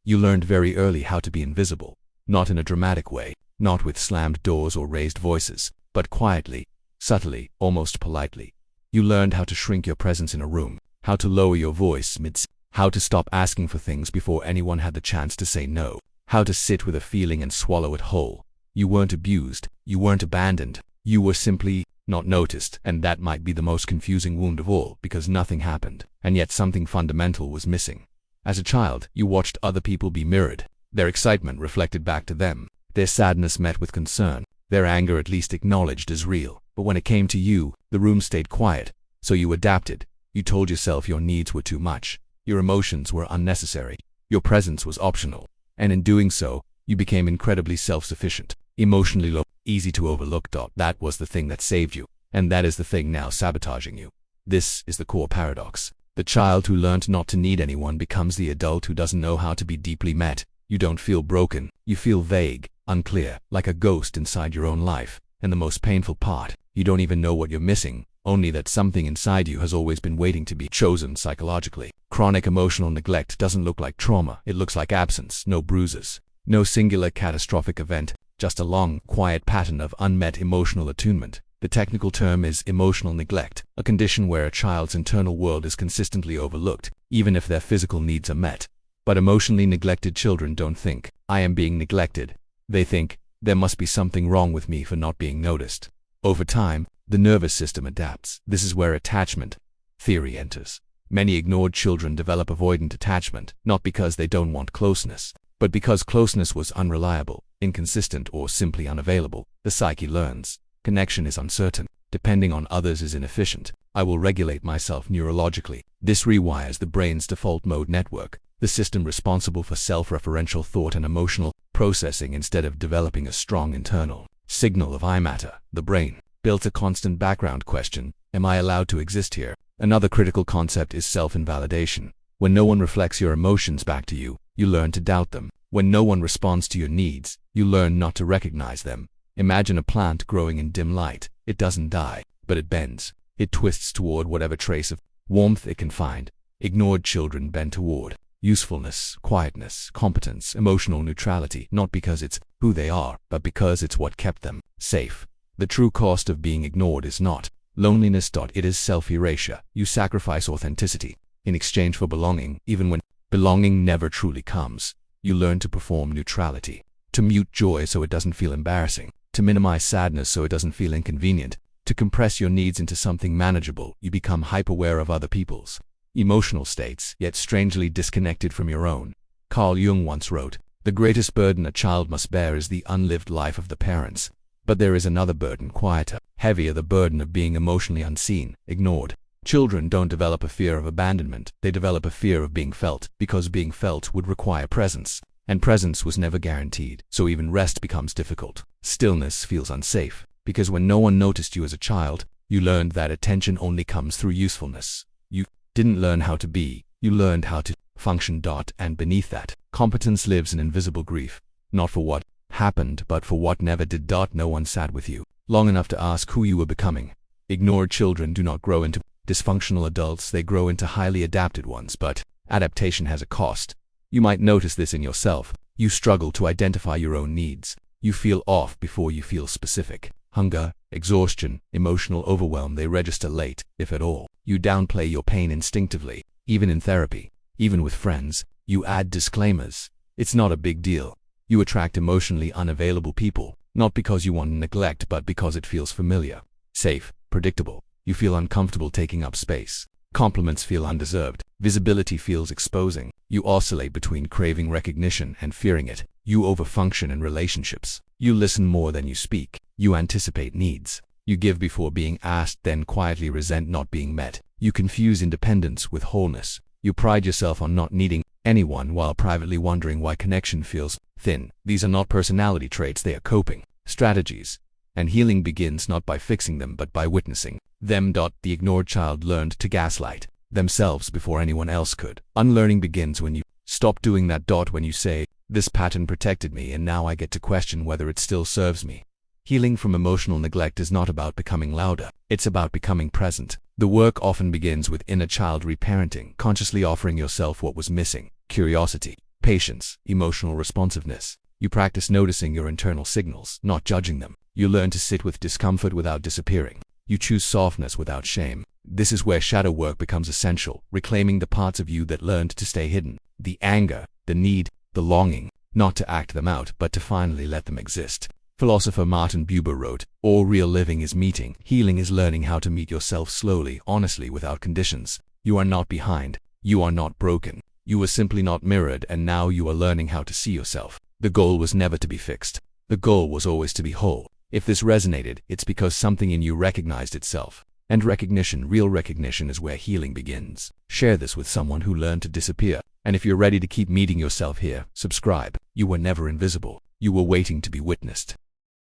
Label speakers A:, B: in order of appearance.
A: You learned very early how to be invisible, not in a dramatic way, not with slammed doors or raised voices, but quietly, subtly, almost politely. You learned how to shrink your presence in a room, how to lower your voice mid-sentence, how to stop asking for things before anyone had the chance to say no, how to sit with a feeling and swallow it whole. You weren't abused, you weren't abandoned, you were simply not noticed, and that might be the most confusing wound of all, because nothing happened, and yet something fundamental was missing. As a child, you watched other people be mirrored, their excitement reflected back to them, their sadness met with concern, their anger at least acknowledged as real. But when it came to you, the room stayed quiet, so you adapted. You told yourself your needs were too much, your emotions were unnecessary, your presence was optional, and in doing so, you became incredibly self-sufficient, emotionally low, easy to overlook. That was the thing that saved you, and that is the thing now sabotaging you. This is the core paradox. The child who learned not to need anyone becomes the adult who doesn't know how to be deeply met. You don't feel broken, you feel vague, unclear, like a ghost inside your own life. And the most painful part, you don't even know what you're missing, only that something inside you has always been waiting to be chosen psychologically. Chronic emotional neglect doesn't look like trauma, it looks like absence, no bruises, no singular catastrophic event, just a long, quiet pattern of unmet emotional attunement. The technical term is emotional neglect, a condition where a child's internal world is consistently overlooked, even if their physical needs are met. But emotionally neglected children don't think, "I am being neglected." They think, "There must be something wrong with me for not being noticed." Over time, the nervous system adapts. This is where attachment theory enters. Many ignored children develop avoidant attachment, not because they don't want closeness, but because closeness was unreliable, inconsistent, or simply unavailable. The psyche learns. Connection is uncertain. Depending on others is inefficient. I will regulate myself neurologically. This rewires the brain's default mode network, the system responsible for self-referential thought and emotional processing. Instead of developing a strong internal signal of I matter, the brain built a constant background question: am I allowed to exist here? Another critical concept is self-invalidation. When no one reflects your emotions back to you, you learn to doubt them. When no one responds to your needs, you learn not to recognize them. Imagine a plant growing in dim light. It doesn't die, but it bends. It twists toward whatever trace of warmth it can find. Ignored children bend toward usefulness, quietness, competence, emotional neutrality, not because it's who they are, but because it's what kept them safe. The true cost of being ignored is not loneliness. It is self-erasure. You sacrifice authenticity in exchange for belonging, even when belonging never truly comes. You learn to perform neutrality, to mute joy so it doesn't feel embarrassing, to minimize sadness so it doesn't feel inconvenient, to compress your needs into something manageable. You become hyper-aware of other people's emotional states, yet strangely disconnected from your own. Carl Jung once wrote, "The greatest burden a child must bear is the unlived life of the parents." But there is another burden, quieter, heavier, the burden of being emotionally unseen, ignored. Children don't develop a fear of abandonment, they develop a fear of being felt, because being felt would require presence, and presence was never guaranteed, so even rest becomes difficult. Stillness feels unsafe, because when no one noticed you as a child, you learned that attention only comes through usefulness. You didn't learn how to be, you learned how to function. And beneath that, competence lives in invisible grief, not for what happened, but for what never did. No one sat with you long enough to ask who you were becoming. Ignored children do not grow into dysfunctional adults, they grow into highly adapted ones, but adaptation has a cost. You might notice this in yourself. You struggle to identify your own needs. You feel off before you feel specific. Hunger, exhaustion, emotional overwhelm, they register late, if at all. You downplay your pain instinctively, even in therapy, even with friends. You add disclaimers. It's not a big deal. You attract emotionally unavailable people, not because you want neglect, but because it feels familiar, safe, predictable. You feel uncomfortable taking up space. Compliments feel undeserved. Visibility feels exposing. You oscillate between craving recognition and fearing it. You overfunction in relationships. You listen more than you speak. You anticipate needs. You give before being asked, then quietly resent not being met. You confuse independence with wholeness. You pride yourself on not needing anyone while privately wondering why connection feels thin. These are not personality traits, they are coping strategies. And healing begins not by fixing them, but by witnessing them. The ignored child learned to gaslight themselves before anyone else could. Unlearning begins when you stop doing that. When you say, "This pattern protected me and now I get to question whether it still serves me." Healing from emotional neglect is not about becoming louder, it's about becoming present. The work often begins with inner child reparenting, consciously offering yourself what was missing: curiosity, Patience, emotional responsiveness. You practice noticing your internal signals, not judging them. You learn to sit with discomfort without disappearing. You choose softness without shame. This is where shadow work becomes essential, reclaiming the parts of you that learned to stay hidden. The anger, the need, the longing, not to act them out, but to finally let them exist. Philosopher Martin Buber wrote, "All real living is meeting. Healing is learning how to meet yourself slowly, honestly, without conditions. You are not behind. You are not broken. You were simply not mirrored, and now you are learning how to see yourself." The goal was never to be fixed. The goal was always to be whole. If this resonated, it's because something in you recognized itself. And recognition, real recognition, is where healing begins. Share this with someone who learned to disappear. And if you're ready to keep meeting yourself here, subscribe. You were never invisible. You were waiting to be witnessed.